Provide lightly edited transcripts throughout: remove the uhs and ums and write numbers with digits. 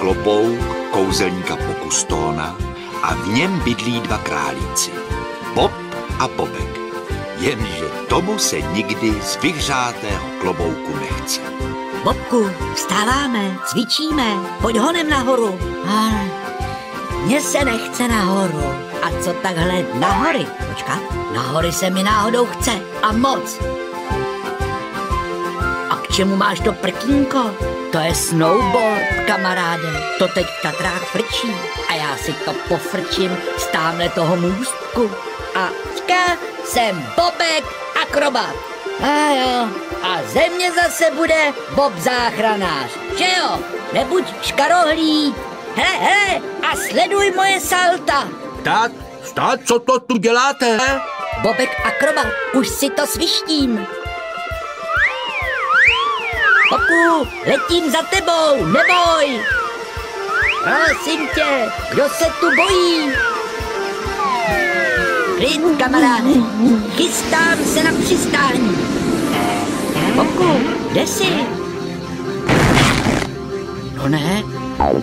klobouk kouzelníka Pokustona a v něm bydlí dva králíci, Bob a Bobek. Jenže tomu se nikdy z vyhřátého klobouku nechce. Bobku, vstáváme, cvičíme, pojď honem nahoru. Ale mně se nechce nahoru. A co takhle nahory? Počkat, nahory se mi náhodou chce a moc. A k čemu máš to prkínko? To je snowboard, kamaráde. To teď v Tatrách frčí a já si to pofrčím z támhle toho můstku. A jsem Bobek akrobat. A jo, a ze mě zase bude Bob záchranář, že jo? Nebuď škarohlíd. Hele, a sleduj moje salta. Stát, co to tu děláte? Bobek akrobat, už si to svištím. Bobku, letím za tebou, neboj. Prosím tě, kdo se tu bojí? Klid, kamaráde, chystám se na přistání. Bobku, kde jsi? No ne,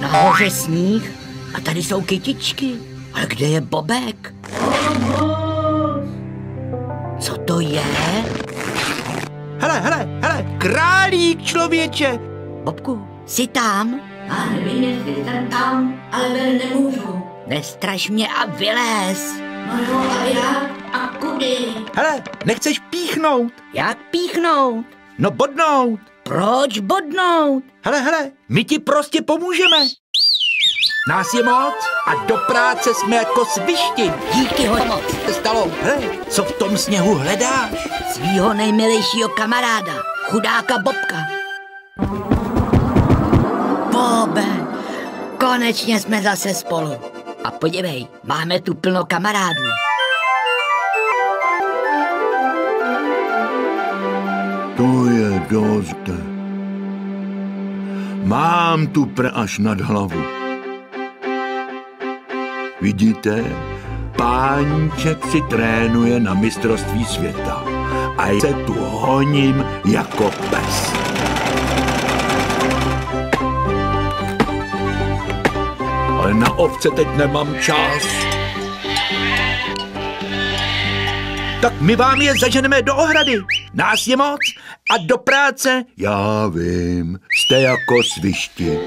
nahoře sníh a tady jsou kytičky. Ale kde je Bobek? Co to je? Hele, králík, člověče. Bobku, jsi tam? Já nevím, jestli jsem tam, ale ven nemůžu. Nestraš mě a vylez. No jo, a jak? A kudy? Hele, nechceš píchnout? Jak píchnout? No bodnout. Proč bodnout? Hele, my ti prostě pomůžeme. Nás je moc a do práce jsme jako svišti. Díky, homo. Stalo, hele, co v tom sněhu hledáš? Svýho nejmilejšího kamaráda, chudáka Bobka. Bobe, konečně jsme zase spolu. A podívej, máme tu plno kamarádů. To je dost. Mám tu až nad hlavu. Vidíte? Páníček si trénuje na mistrovství světa a já se tu honím jako pes. Ale na ovce teď nemám čas. Tak my vám je zaženeme do ohrady. Nás je moc a do práce. Já vím, jste jako svišti.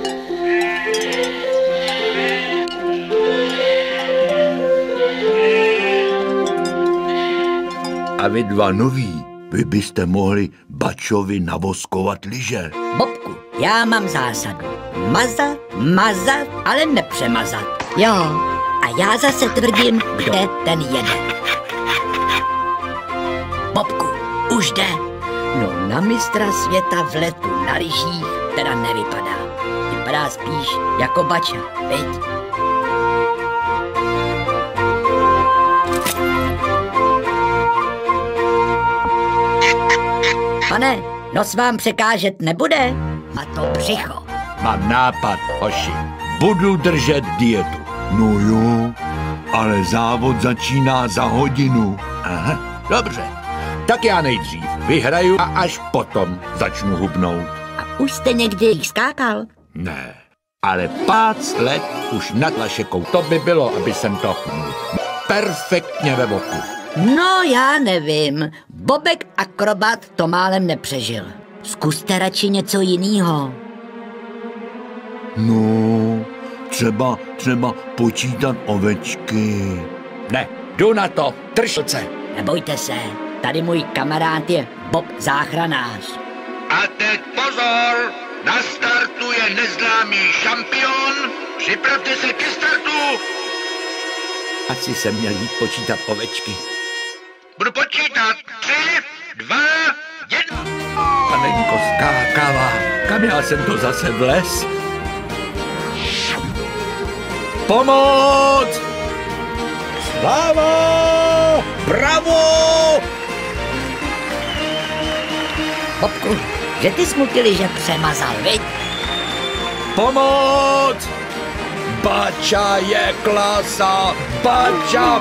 A vy dva noví, vy byste mohli Bačovi navoskovat lyže. Bobku, já mám zásadu. Mazat, ale nepřemazat. Jo, a já zase tvrdím, kde ten jede. Bobku, už jde. No na mistra světa v letu na lyžích teda nevypadá. Vypadá spíš jako Bača, viď? Pane, nos vám překážet nebude? A to břicho. Mám nápad, hoši. Budu držet dietu. No jo, ale závod začíná za hodinu. Aha, dobře. Tak já nejdřív vyhraju a až potom začnu hubnout. A už jste někdy skákal? Ne, ale 5 let už nad lašekou. To by bylo, aby jsem to perfektně ve voku. No já nevím. Bobek akrobat to málem nepřežil. Zkuste radši něco jiného. No, třeba počítat ovečky. Ne, jdu na to, držce. Nebojte se, tady můj kamarád je Bob záchranář. A teď pozor, na startu je neznámý šampion, připravte se ke startu. Asi jsem měl jít počítat ovečky. Budu počítat 3, 2, 1. Panenko skákala, kam já jsem to zase vlez? Pomoc! Sláva! Bravo! Bobku, že ty smutili, že přemazal, viď? Pomoc! Bača je klasa! Bača!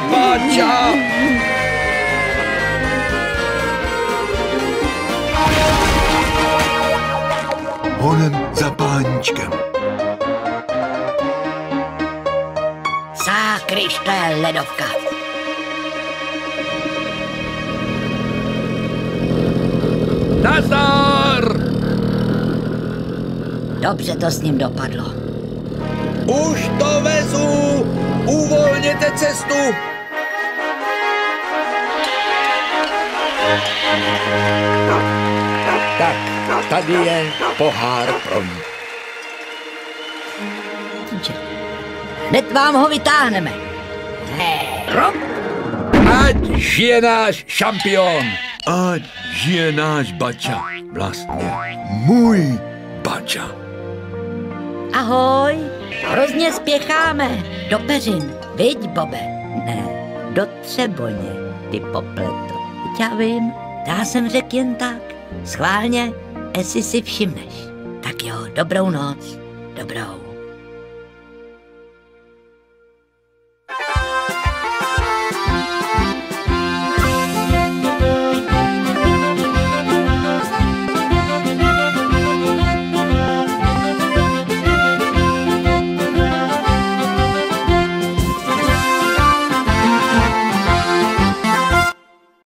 Honem za páníčkem. Sákryš, to je ledovka. Nazdar! Dobře to s ním dopadlo. Už to vezu! Uvolněte cestu! Tak, tady je pohár pro ní. Hned vám ho vytáhneme. Ať žije náš šampion! Ať žije náš Bača. Vlastně můj Bača. Ahoj, hrozně spěcháme. Do peřin, viď, Bobe? Ne, do Třeboně, ty popleto. Já vím, já jsem řekl jen tak. Schválně, jestli si všimneš. Tak jo, dobrou noc. Dobrou.